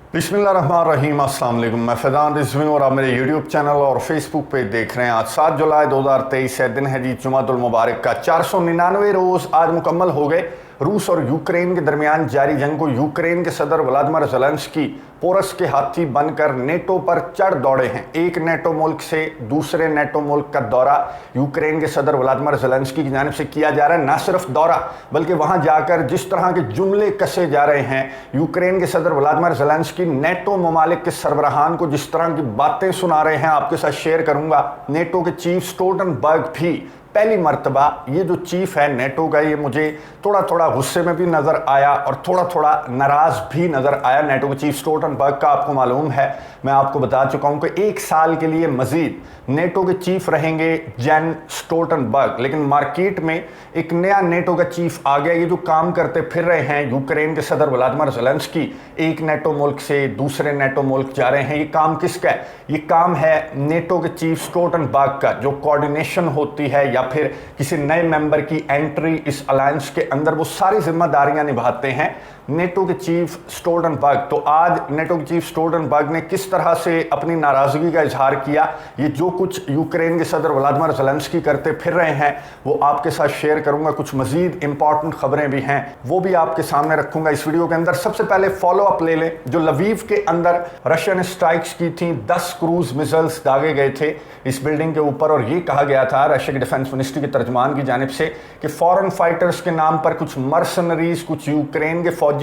बिस्मिल्लाहिर्रहमानिर्रहीम, अस्सलाम वालेकुम। मैं फैज़ान रिज़वी और आप मेरे यूट्यूब चैनल और फेसबुक पे देख रहे हैं। आज 7 जुलाई 2023 है, दिन है जी जुमातुल मुबारक का। 499 रोज़ आज मुकम्मल हो गए रूस और यूक्रेन के दरमियान जारी जंग को। यूक्रेन के सदर व्लादिमीर ज़ेलेंस्की पोरस के हाथी बनकर नेटो पर चढ़ दौड़े हैं। एक नेटो मुल्क से दूसरे नेटो मुल्क का दौरा यूक्रेन के सदर व्लादिमीर ज़ेलेंस्की की जानिब से किया जा रहा है। ना सिर्फ दौरा बल्कि वहां जाकर जिस तरह के जुमले कसे जा रहे हैं, यूक्रेन के सदर व्लादिमीर ज़ेलेंस्की नेटो ममालिक के सरबराहान को जिस तरह की बातें सुना रहे हैं, आपके साथ शेयर करूंगा। नेटो के चीफ स्टोल्टनबर्ग भी पहली मर्तबा, ये जो चीफ है नेटो का, ये मुझे थोड़ा थोड़ा गुस्से में भी नज़र आया और थोड़ा थोड़ा नाराज़ भी नज़र आया। नेटो के चीफ स्टोल्टनबर्ग का आपको मालूम है, मैं आपको बता चुका हूं कि 1 साल के लिए मजीद नेटो के चीफ रहेंगे जेन स्टोल्टनबर्ग। लेकिन मार्केट में एक नया नेटो का चीफ आ गया। ये जो काम करते फिर रहे हैं यूक्रेन के सदर व्लादिमीर ज़ेलेंस्की, एक नेटो मुल्क से दूसरे नेटो मुल्क जा रहे हैं, ये काम किसका है? ये काम है नेटो के चीफ स्टोल्टनबर्ग का। जो कोऑर्डिनेशन होती है या फिर किसी नए मेंबर की एंट्री इस अलायंस के अंदर, वो सारी जिम्मेदारियां निभाते हैं नेटो के चीफ स्टोल्टनबर्ग। तो आज नेटो के चीफ स्टोल्टनबर्ग ने किस तरह से अपनी नाराजगी का इजहार किया, ये जो कुछ यूक्रेन के सदर व्लादिमीर ज़ेलेंस्की करते फिर रहे हैं, वो आपके साथ शेयर करूंगा। कुछ मजीद इंपॉर्टेंट खबरें भी हैं, वो भी आपके सामने रखूंगा इस वीडियो के अंदर। सबसे पहले फॉलो अप ले लें। जो लवीव के अंदर रशिया ने स्ट्राइक्स की थी, 10 क्रूज मिसाइल्स दागे गए थे इस बिल्डिंग के ऊपर, और ये कहा गया था रशिया के डिफेंस मिनिस्ट्री के तर्जमान की जानिब से कि फॉरेन फाइटर्स के नाम पर कुछ मर्सनरीज, कुछ यूक्रेन के फौजी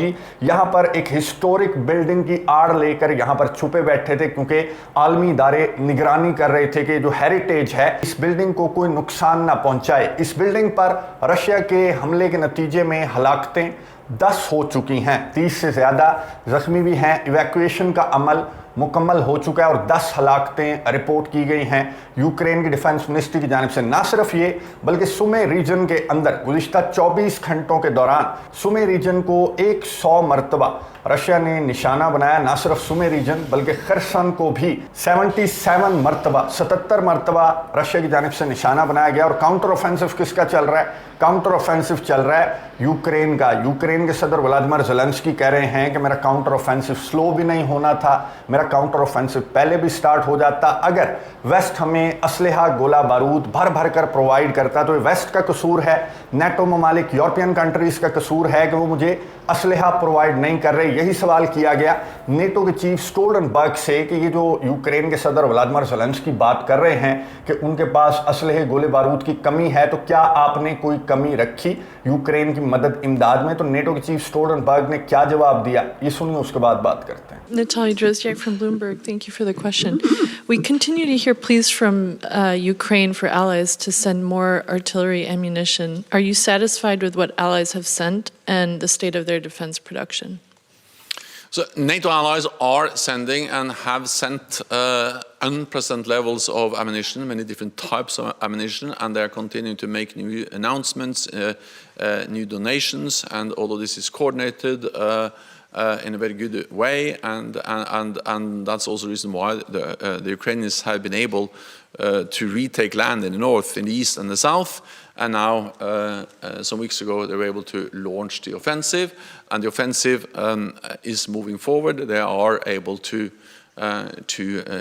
यहां पर एक हिस्टोरिक बिल्डिंग की आड़ लेकर यहां पर छुपे बैठे थे, क्योंकि आलमी इदारे निगरानी कर रहे थे कि जो हेरिटेज है इस बिल्डिंग को कोई नुकसान ना पहुंचाए। इस बिल्डिंग पर रशिया के हमले के नतीजे में हलाकतें 10 हो चुकी हैं, 30 से ज़्यादा ज़ख्मी भी हैं। इवैक्यूएशन का अमल मुकम्मल हो चुका है और 10 हलाकतें रिपोर्ट की गई हैं यूक्रेन की डिफेंस मिनिस्ट्री की जानिब से। ना सिर्फ ये बल्कि सुमे रीजन के अंदर गुज़िश्ता 24 घंटों के दौरान सुमे रीजन को 100 मरतबा रशिया ने निशाना बनाया। ना सिर्फ सुमे रीजन बल्कि खरसन को भी 77 मरतबा रशिया की जानिब से निशाना बनाया गया। और काउंटर ऑफेंसिव किसका चल रहा है? काउंटर ऑफेंसिव चल रहा है यूक्रेन का। यूक्रेन के सदर व्लादिमीर ज़ेलेंस्की कह रहे हैं कि मेरा काउंटर ऑफेंसिव स्लो भी नहीं होना था, मेरा काउंटर ऑफेंसिव पहले भी स्टार्ट हो जाता अगर वेस्ट हमें असलहा, गोला बारूद भर भर कर प्रोवाइड करता। तो वेस्ट का कसूर है, नेटो ममालिक यूरोपियन कंट्रीज़ का कसूर है कि वो मुझे असलहा प्रोवाइड नहीं कर रहे। यही सवाल किया गया नेटो के चीफ स्टोल्टनबर्ग से कि ये जो यूक्रेन के सदर व्लादिमीर ज़ेलेंस्की बात कर रहे हैं कि उनके पास असलहे, गोले बारूद की कमी है, तो क्या आपने कोई कमी रखी यूक्रेन की मदद इमदाद में? तो नेटो के चीफ स्टोल्टनबर्ग ने क्या जवाब दिया, ये सुनिए, उसके बाद बात करते हैं। Natalia Drozdiak from Bloomberg, thank you for the question. We continue to hear pleas from Ukraine for allies to send more artillery ammunition. Are you satisfied with what allies have sent and the state of their defense production? So NATO allies are sending and have sent unprecedented levels of ammunition, many different types of ammunition, and they are continuing to make new announcements, new donations, and all of this is coordinated in a very good way, and that's also the reason why the Ukrainians have been able to retake land in the north, in the east, and the south. And now, some weeks ago, they were able to launch the offensive, and the offensive is moving forward. They are able to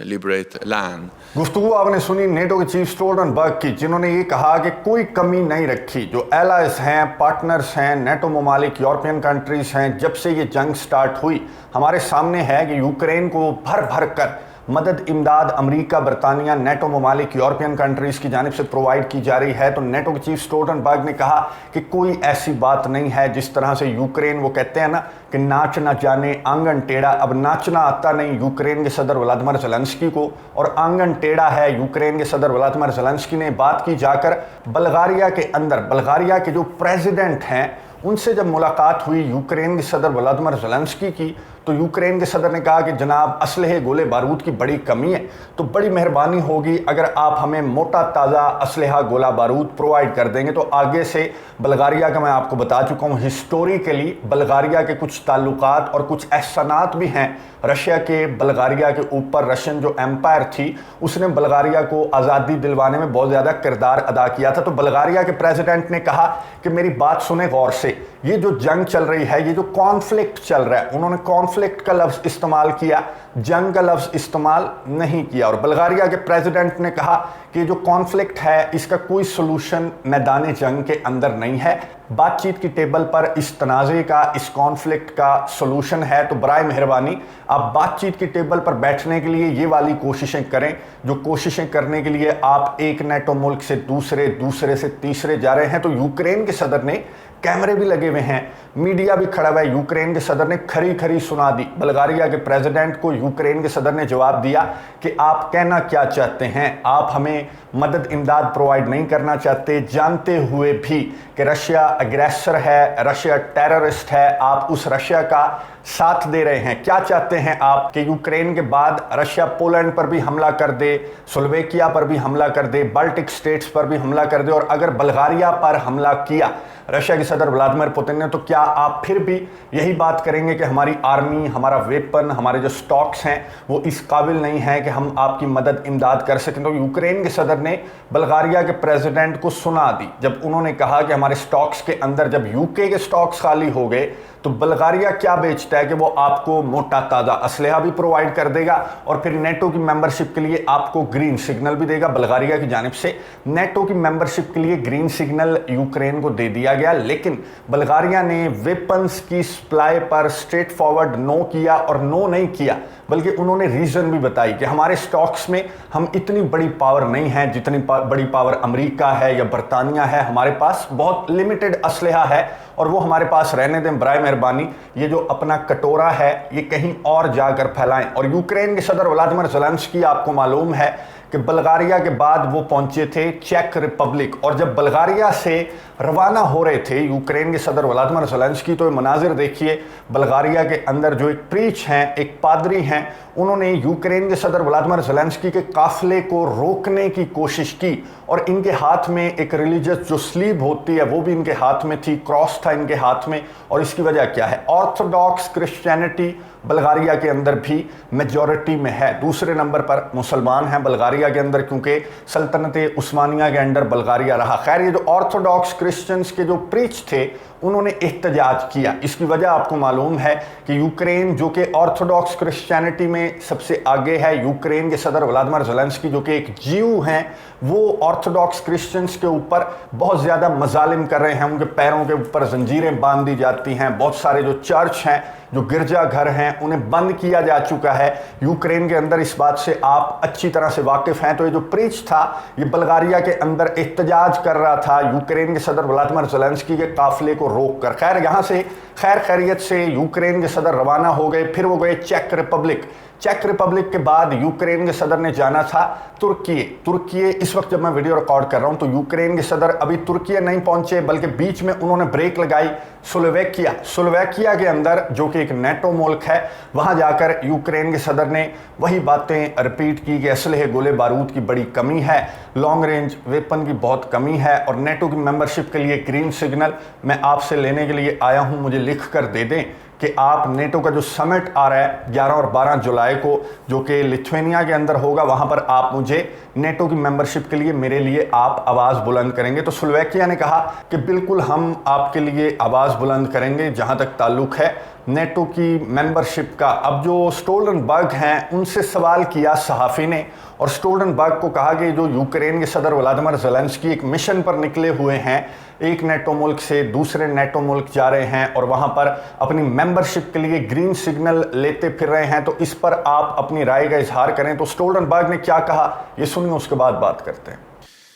liberate land. गुफ्तगू आपने सुनी NATO के chief Stoltenberg की, जिन्होंने ये कहा कि कोई कमी नहीं रखी। जो एलाइज हैं, पार्टनर्स हैं, नेटो ममालिक, यूरोपियन कंट्रीज हैं, जब से ये जंग स्टार्ट हुई हमारे सामने है कि यूक्रेन को भर भर कर मदद इमदाद अमेरिका, बरतानिया, नेटो ममालिक, यूरोपियन कंट्रीज़ की जानिब से प्रोवाइड की जा रही है। तो नेटो के चीफ स्टोल्टनबर्ग ने कहा कि कोई ऐसी बात नहीं है जिस तरह से यूक्रेन, वो कहते हैं ना कि नाच ना जाने आंगन टेढ़ा, अब नाचना आता नहीं यूक्रेन के सदर व्लादिमीर ज़ेलेंस्की को, और आंगन टेढ़ा है यूक्रेन के सदर व्लादिमीर ज़ेलेंस्की ने बात की जाकर बल्गारिया के अंदर। बल्गारिया के जो प्रेसिडेंट हैं उनसे जब मुलाकात हुई यूक्रेन के सदर व्लादिमीर ज़ेलेंस्की की, तो यूक्रेन के सदर ने कहा कि जनाब असलहे, गोले बारूद की बड़ी कमी है, तो बड़ी मेहरबानी होगी अगर आप हमें मोटा ताज़ा असलहा, गोला बारूद प्रोवाइड कर देंगे। तो आगे से बल्गारिया का मैं आपको बता चुका हूँ, हिस्टोरिकली बल्गारिया के कुछ ताल्लुकात और कुछ एहसानात भी हैं रशिया के बल्गारिया के ऊपर। रशियन जो एम्पायर थी उसने बल्गारिया को आज़ादी दिलवाने में बहुत ज़्यादा किरदार अदा किया था। तो बल्गारिया के प्रेसिडेंट ने कहा कि मेरी बात सुने गौर से, ये जो जंग चल रही है, ये जो कॉन्फ्लिक्ट चल रहा है, उन्होंने कॉन्फ्लिक्ट का लफ्ज़ इस्तेमाल किया, जंग का लफ्ज़ इस्तेमाल नहीं किया। और बल्गारिया के प्रेसिडेंट ने कहा कि जो कॉन्फ्लिक्ट है इसका कोई सोल्यूशन मैदान जंग के अंदर नहीं है, बातचीत की टेबल पर इस तनाज़े का, इस कॉन्फ्लिक्ट का सोल्यूशन है, तो बराए मेहरबानी आप बातचीत की टेबल पर बैठने के लिए ये वाली कोशिशें करें जो कोशिशें करने के लिए आप एक नेटो मुल्क से दूसरे, दूसरे से तीसरे जा रहे हैं। तो यूक्रेन के सदर ने, कैमरे भी लगे हुए हैं, मीडिया भी खड़ा हुआ है, यूक्रेन के सदर ने खरी खरी सुना दी बल्गारिया के प्रेसिडेंट को। यूक्रेन के सदर ने जवाब दिया कि आप कहना क्या चाहते हैं, आप हमें मदद इमदाद प्रोवाइड नहीं करना चाहते, जानते हुए भी कि रशिया अग्रेसर है, रशिया टेररिस्ट है, आप उस रशिया का साथ दे रहे हैं। क्या चाहते हैं आप कि यूक्रेन के बाद रशिया पोलैंड पर भी हमला कर दे, स्लोवेकिया पर भी हमला कर दे, बाल्टिक स्टेट्स पर भी हमला कर दे, और अगर बल्गारिया पर हमला किया रशिया के सदर व्लादिमीर पुतिन ने, तो क्या आप फिर भी यही बात करेंगे कि हमारी आर्मी, हमारा वेपन, हमारे जो स्टॉक्स हैं वो इस काबिल नहीं है कि हम आपकी मदद इमदाद कर सकें? तो यूक्रेन के सदर ने बल्गारिया के प्रेसिडेंट को सुना दी जब उन्होंने कहा कि हमारे स्टॉक्स के अंदर, जब यूके के स्टॉक्स खाली हो गए तो बल्गारिया क्या बेचता है कि वो आपको मोटा ताज़ा असलहा भी प्रोवाइड कर देगा और फिर नेटो की मेंबरशिप के लिए आपको ग्रीन सिग्नल भी देगा। बल्गारिया की जानिब से नेटो की मेंबरशिप के लिए ग्रीन सिग्नल यूक्रेन को दे दिया गया, लेकिन बल्गारिया ने वेपन्स की सप्लाई पर स्ट्रेट फॉरवर्ड नो किया, और नो नहीं किया बल्कि उन्होंने रीज़न भी बताई कि हमारे स्टॉक्स में हम इतनी बड़ी पावर नहीं है जितनी बड़ी पावर अमेरिका है या बरतानिया है, हमारे पास बहुत लिमिटेड असलहा है और वो हमारे पास रहने दें, बराए मेहरबानी ये जो अपना कटोरा है ये कहीं और जाकर फैलाएं। और यूक्रेन के सदर व्लादिमीर ज़ेलेंस्की, आपको मालूम है कि बल्गारिया के बाद वो पहुंचे थे चेक रिपब्लिक, और जब बल्गारिया से रवाना हो रहे थे यूक्रेन के सदर व्लादिमीर ज़ेलेंस्की, तो ये मनाजिर देखिए, बल्गारिया के अंदर जो एक प्रीच हैं, एक पादरी हैं, उन्होंने यूक्रेन के सदर व्लादिमीर ज़ेलेंस्की के काफिले को रोकने की कोशिश की और इनके हाथ में एक रिलीजियस जो स्लीव होती है वो भी इनके हाथ में थी, क्रॉस था इनके हाथ में। और इसकी वजह क्या है? ऑर्थोडॉक्स क्रिश्चियनिटी बल्गारिया के अंदर भी मेजॉरिटी में है, दूसरे नंबर पर मुसलमान हैं बल्गारिया के अंदर, क्योंकि सल्तनत उस्मानिया के अंडर बल्गारिया रहा। खैर, ये जो ऑर्थोडॉक्स क्रिश्चियंस के जो प्रीच थे उन्होंने एहतजाज किया। इसकी वजह आपको मालूम है कि यूक्रेन जो कि ऑर्थोडॉक्स क्रिश्चियनिटी में सबसे आगे है, यूक्रेन के सदर व्लादिमीर ज़ेलेंस्की जो कि एक जीव हैं, वो ऑर्थोडॉक्स क्रिश्चियंस के ऊपर बहुत ज़्यादा मजालिम कर रहे हैं, उनके पैरों के ऊपर जंजीरें बांध दी जाती हैं, बहुत सारे जो चर्च हैं, जो गिरजा घर हैं, उन्हें बंद किया जा चुका है यूक्रेन के अंदर। इस बात से आप अच्छी तरह से वाकिफ़ हैं। तो ये जो प्रीच था ये बल्गारिया के अंदर एहतजाज कर रहा था यूक्रेन के सदर व्लादिमीर ज़ेलेंस्की के काफिले को रोक कर। खैर, यहाँ से खैर खैरियत से यूक्रेन के सदर रवाना हो गए, फिर वो गए चेक रिपब्लिक। चेक रिपब्लिक के बाद यूक्रेन के सदर ने जाना था तुर्की। इस वक्त जब मैं वीडियो रिकॉर्ड कर रहा हूं तो यूक्रेन के सदर अभी तुर्की नहीं पहुंचे, बल्कि बीच में उन्होंने ब्रेक लगाई स्लोवेकिया के अंदर, जो कि एक नेटो मुल्क है। वहां जाकर यूक्रेन के सदर ने वही बातें रिपीट की कि असलहे गोले बारूद की बड़ी कमी है, लॉन्ग रेंज वेपन की बहुत कमी है, और नेटो की मेंबरशिप के लिए ग्रीन सिग्नल मैं आपसे लेने के लिए आया हूं, मुझे लिख कर दे दें कि आप नेटो का जो समिट आ रहा है 11 और 12 जुलाई को, जो कि लिथुआनिया के अंदर होगा, वहां पर आप मुझे नेटो की मेंबरशिप के लिए, मेरे लिए आप आवाज़ बुलंद करेंगे। तो स्लोवेकिया ने कहा कि बिल्कुल हम आपके लिए आवाज़ बुलंद करेंगे जहां तक ताल्लुक है नेटो की मेंबरशिप का। अब जो स्टोल्टनबर्ग हैं उनसे सवाल किया सहाफ़ी ने, और स्टोल्टनबर्ग को कहा कि जो यूक्रेन के सदर व्लादिमीर ज़ेलेंस्की एक मिशन पर निकले हुए हैं, एक नेटो मुल्क से दूसरे नेटो मुल्क जा रहे हैं और वहां पर अपनी मेंबरशिप के लिए ग्रीन सिग्नल लेते फिर रहे हैं, तो इस पर आप अपनी राय का इजहार करें। तो स्टोल्टनबर्ग ने क्या कहा ये सुनिए, उसके बाद बात करते हैं।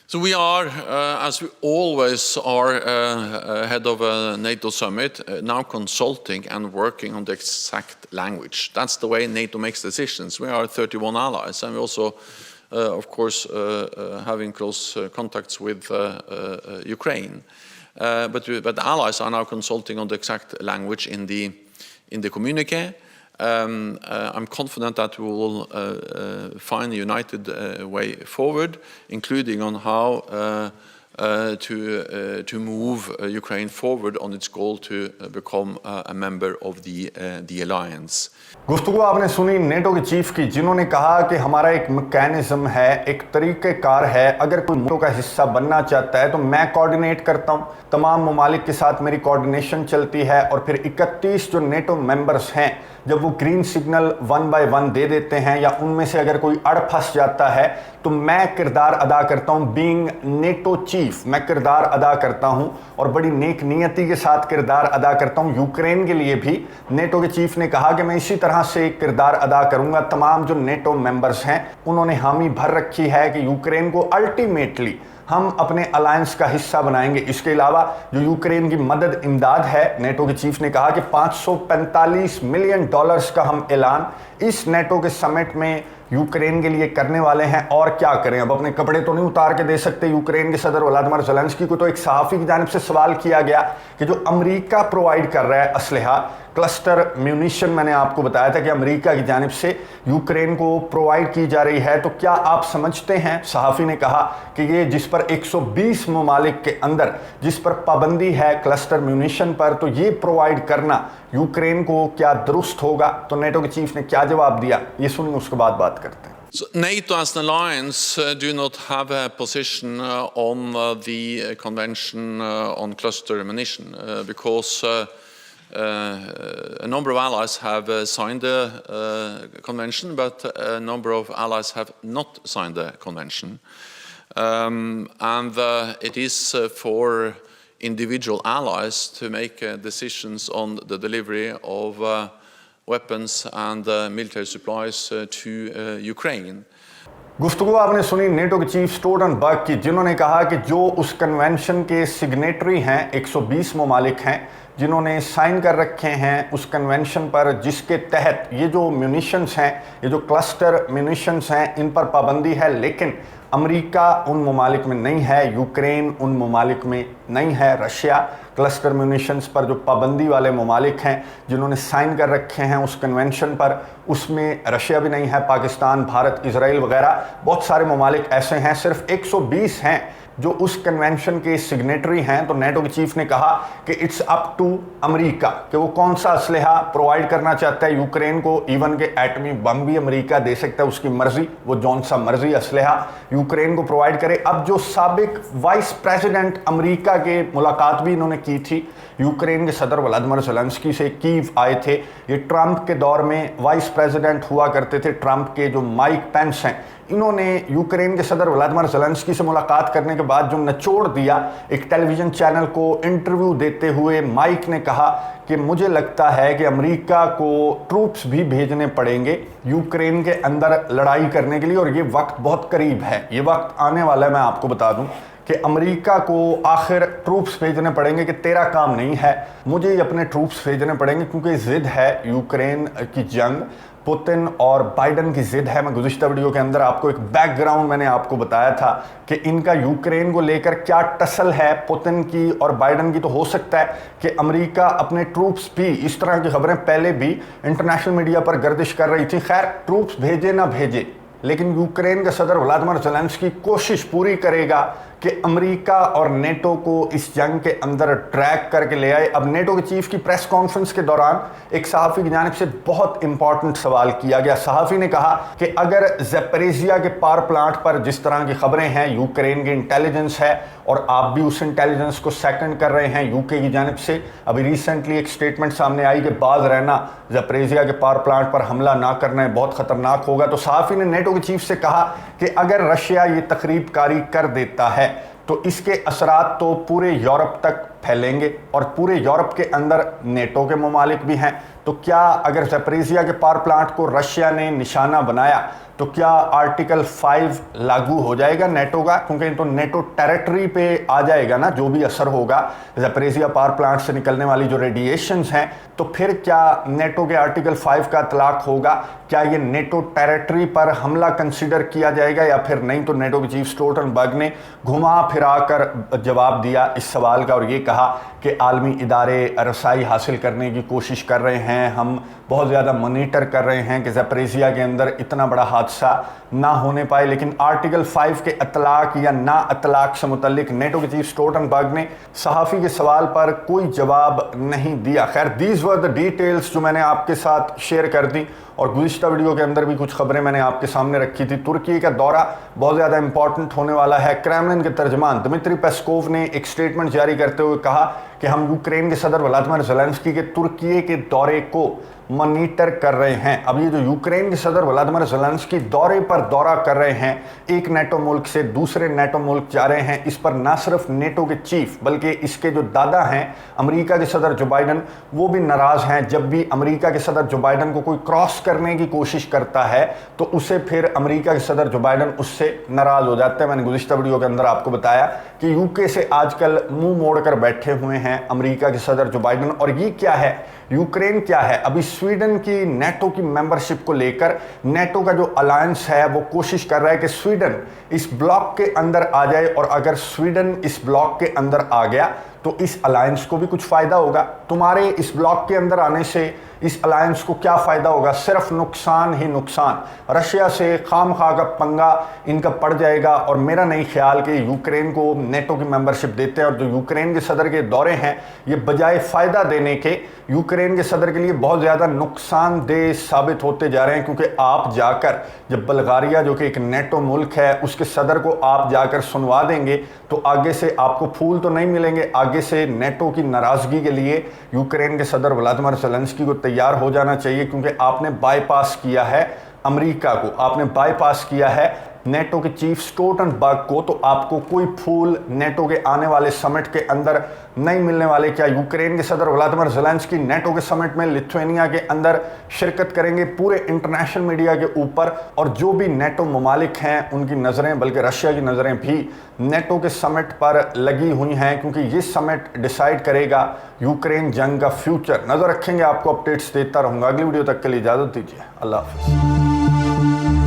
So we are, as we always are ahead of a NATO summit, now consulting and working on the exact language. That's the way NATO makes decisions. We are 31 allies, and we also, of course, having close contacts with Ukraine. But the allies are now consulting on the exact language in the communique. I'm confident that we will find a united way forward, including on how to move Ukraine forward on its goal to become a member of the alliance. गुफ्तगू आपने सुनी NATO के chief की, जिन्होंने कहा कि हमारा एक मैकेनिज्म है, एक तरीक़ेकार है, अगर कोई नेटो का हिस्सा बनना चाहता है तो मैं कोऑर्डिनेट करता हूं, तमाम ममालिक के साथ मेरी कोऑर्डिनेशन चलती है और फिर 31 जो नेटो मेंबर्स हैं जब वो ग्रीन सिग्नल 1 बाय 1 दे देते हैं या उनमें से अगर कोई अड़ फंस जाता है तो मैं किरदार अदा करता हूं, बीइंग नेटो चीफ मैं किरदार अदा करता हूं और बड़ी नेक नियति के साथ किरदार अदा करता हूं। यूक्रेन के लिए भी नेटो के चीफ ने कहा कि मैं इसी तरह से किरदार अदा करूंगा। तमाम जो नेटो मेंबर्स हैं उन्होंने हामी भर रखी है कि यूक्रेन को अल्टीमेटली हम अपने अलायंस का हिस्सा बनाएंगे। इसके अलावा जो यूक्रेन की मदद इमदाद है, नेटो के चीफ ने कहा कि $545 मिलियन का हम ऐलान इस नेटो के समिट में यूक्रेन के लिए करने वाले हैं। और क्या करें, अब अपने कपड़े तो नहीं उतार के दे सकते यूक्रेन के सदर व्लादिमीर ज़ेलेंस्की को। तो एक सहाफ़ी की जानिब से सवाल किया गया कि जो अमेरिका प्रोवाइड कर रहा है असलहा, क्लस्टर म्यूनिशन, मैंने आपको बताया था कि अमेरिका की जानिब से यूक्रेन को प्रोवाइड की जा रही है, तो क्या आप समझते हैं, सहाफ़ी ने कहा, कि ये जिस पर 120 ममालिक के अंदर जिस पर पाबंदी है क्लस्टर म्यूनिशन पर, तो ये प्रोवाइड करना यूक्रेन को क्या दुरुस्त होगा? तो नेटो के चीफ ने क्या जवाब दिया, ये सुनिए, उसके बाद बात करते हैं। So NATO as an alliance do not have a position on the convention on cluster ammunition because a number of allies have signed the convention, but a number of allies have not signed the convention. And it is for individual allies to make decisions on the delivery of weapons and military supplies to Ukraine. गुफ्तगू आपने सुनी NATO के chief Stoltenberg की, जिन्होंने कहा कि जो उस कन्वेंशन के सिग्नेटरी हैं, 120 ममालिक हैं जिन्होंने साइन कर रखे हैं उस कन्वेंशन पर, जिसके तहत ये जो म्यूनिशंस हैं, ये जो क्लस्टर म्यूनिशंस हैं, इन पर पाबंदी है। लेकिन अमेरिका उन ममालिक में नहीं है, यूक्रेन उन ममालिक में नहीं है। रशिया क्लस्टर म्यूनिशंस पर जो पाबंदी वाले ममालिक हैं जिन्होंने साइन कर रखे हैं उस कन्वेंशन पर, उसमें रशिया भी नहीं है। पाकिस्तान, भारत, इजराइल वगैरह बहुत सारे ममालिक ऐसे हैं, सिर्फ 120 हैं जो उस कन्वेंशन के सिग्नेटरी हैं। तो नेटो के चीफ ने कहा कि इट्स अप टू अमेरिका कि वो कौन सा असलहा प्रोवाइड करना चाहता है यूक्रेन को। इवन के एटमी बम भी अमेरिका दे सकता है, उसकी मर्जी, वो जौन सा मर्जी असलहा यूक्रेन को प्रोवाइड करे। अब जो साबिक वाइस प्रेसिडेंट अमेरिका के मुलाकात भी इन्होंने की थी यूक्रेन के सदर व्लादिमीर ज़ेलेंस्की से, कीव आए थे। ये ट्रंप के दौर में वाइस प्रेसिडेंट हुआ करते थे, ट्रंप के जो माइक पेंस हैं, इन्होंने यूक्रेन के सदर व्लादिमीर ज़ेलेंस्की से मुलाकात करने के बाद जो निचोड़ दिया, एक टेलीविज़न चैनल को इंटरव्यू देते हुए माइक ने कहा कि मुझे लगता है कि अमेरिका को ट्रूप्स भी भेजने पड़ेंगे यूक्रेन के अंदर लड़ाई करने के लिए, और ये वक्त बहुत करीब है, ये वक्त आने वाला है। मैं आपको बता दूं कि अमेरिका को आखिर ट्रूप्स भेजने पड़ेंगे, कि तेरा काम नहीं है, मुझे अपने ट्रूप्स भेजने पड़ेंगे, क्योंकि ज़िद है यूक्रेन की जंग, पुतिन और बाइडन की ज़िद है। मैं गुज़िश्ता वीडियो के अंदर आपको एक बैकग्राउंड मैंने आपको बताया था कि इनका यूक्रेन को लेकर क्या टसल है पुतिन की और बाइडन की। तो हो सकता है कि अमेरिका अपने ट्रूप्स भी, इस तरह की खबरें पहले भी इंटरनेशनल मीडिया पर गर्दिश कर रही थी। खैर, ट्रूप्स भेजे ना भेजे, लेकिन यूक्रेन का सदर व्लादिमीर ज़ेलेंस्की कोशिश पूरी करेगा कि अमेरिका और नेटो को इस जंग के अंदर ड्रैग करके ले आए। अब नेटो के चीफ की प्रेस कॉन्फ्रेंस के दौरान एक सहाफ़ी की जानिब से बहुत इंपॉर्टेंट सवाल किया गया। सहाफ़ी ने कहा कि अगर ज़ैपोरिज़िया के पावर प्लांट पर जिस तरह की खबरें हैं, यूक्रेन की इंटेलिजेंस है और आप भी उस इंटेलिजेंस को सेकंड कर रहे हैं यूके की जानिब से। अभी रिसेंटली एक स्टेटमेंट सामने आई कि बाज रहना, ज़ैपोरिज़िया के पावर प्लांट पर हमला ना करना है, बहुत ख़तरनाक होगा। तो सहाफ़ी ने नेटो के चीफ से कहा कि अगर रशिया ये तखरीबकारी कर देता है तो इसके असरात तो पूरे यूरोप तक फैलेंगे, और पूरे यूरोप के अंदर नेटो के ममालिक भी हैं। तो क्या अगर ज़ैपोरिज़िया के पावर प्लांट को रशिया ने निशाना बनाया तो क्या आर्टिकल 5 लागू हो जाएगा नेटो का? क्योंकि तो नेटो टेरिटरी पे आ जाएगा ना जो भी असर होगा ज़ैपोरिज़िया पावर प्लांट से निकलने वाली जो रेडिएशंस हैं, तो फिर क्या नेटो के आर्टिकल 5 का इतलाक़ होगा? क्या ये नेटो टेरिटरी पर हमला कंसीडर किया जाएगा या फिर नहीं? तो नेटो के चीफ स्टोल्टनबर्ग ने घुमा फिरा कर जवाब दिया इस सवाल का और ये कहा कहा कि आलमी इदारे रसाई हासिल करने की कोशिश कर रहे हैं, हम बहुत ज़्यादा मॉनिटर कर रहे हैं कि ज़ैपोरिज़िया के अंदर इतना बड़ा हादसा ना होने पाए। लेकिन आर्टिकल 5 के अतलाक या ना अतलाक से मुतल्लिक नेटो के चीफ स्टोल्टनबर्ग ने सहाफ़ी के सवाल पर कोई जवाब नहीं दिया। खैर, दीज वर द डिटेल्स जो मैंने आपके साथ शेयर कर दी, और गुज़िश्ता वीडियो के अंदर भी कुछ खबरें मैंने आपके सामने रखी थी। तुर्की का दौरा बहुत ज़्यादा इंपॉर्टेंट होने वाला है। क्रेमलिन के तर्जमान दिमित्री पेस्कोव ने एक स्टेटमेंट जारी करते हुए कहा कि हम यूक्रेन के सदर व्लादिमीर ज़ेलेंस्की के तुर्की के दौरे को मॉनिटर कर रहे हैं। अब ये जो यूक्रेन के सदर व्लादिमीर ज़ेलेंस्की दौरे पर दौरा कर रहे हैं, एक नेटो मुल्क से दूसरे नेटो मुल्क जा रहे हैं, इस पर ना सिर्फ नेटो के चीफ बल्कि इसके जो दादा हैं अमेरिका के सदर जो बाइडन, वो भी नाराज़ हैं। जब भी अमेरिका के सदर जो बाइडन को कोई क्रॉस करने की कोशिश करता है तो उसे फिर अमेरिका के सदर जो बाइडन उससे नाराज़ हो जाते हैं। मैंने गुज़िश्ता वीडियो के अंदर आपको बताया कि यूके से आजकल मुंह मोड़कर बैठे हुए हैं अमेरिका के सदर जो बाइडन। और ये क्या है, यूक्रेन क्या है? अभी स्वीडन की नेटो की मेंबरशिप को लेकर नेटो का जो अलायंस है वो कोशिश कर रहा है कि स्वीडन इस ब्लॉक के अंदर आ जाए, और अगर स्वीडन इस ब्लॉक के अंदर आ गया तो इस अलायंस को भी कुछ फ़ायदा होगा। तुम्हारे इस ब्लॉक के अंदर आने से इस अलायंस को क्या फ़ायदा होगा? सिर्फ नुकसान ही नुकसान। रशिया से खामखा का पंगा इनका पड़ जाएगा, और मेरा नहीं ख्याल कि यूक्रेन को नेटो की मेंबरशिप देते हैं। और जो यूक्रेन के सदर के दौरे हैं ये बजाय फ़ायदा देने के यूक्रेन के सदर के लिए बहुत ज़्यादा नुकसानदेह साबित होते जा रहे हैं, क्योंकि आप जाकर जब बल्गारिया जो कि एक नेटो मुल्क है उसके सदर को आप जाकर सुनवा देंगे तो आगे से आपको फूल तो नहीं मिलेंगे। आगे से नेटो की नाराज़गी के लिए यूक्रेन के सदर व्लादिमीर ज़ेलेंस्की को तैयार हो जाना चाहिए, क्योंकि आपने बाईपास किया है अमेरिका को, आपने बाईपास किया है नेटो के चीफ स्टोल्टनबर्ग को, तो आपको कोई फूल नेटो के आने वाले समिट के अंदर नहीं मिलने वाले। क्या यूक्रेन के सदर व्लादिमीर ज़ेलेंस्की नेटो के समिट में लिथुआनिया के अंदर शिरकत करेंगे? पूरे इंटरनेशनल मीडिया के ऊपर और जो भी नेटो ममालिक हैं उनकी नज़रें, बल्कि रशिया की नज़रें भी नेटो के समिट पर लगी हुई हैं, क्योंकि ये समिट डिसाइड करेगा यूक्रेन जंग का फ्यूचर। नज़र रखेंगे, आपको अपडेट्स देता रहूँगा। अगली वीडियो तक के लिए इजाज़त दीजिए। अल्लाह हाफ़िज़।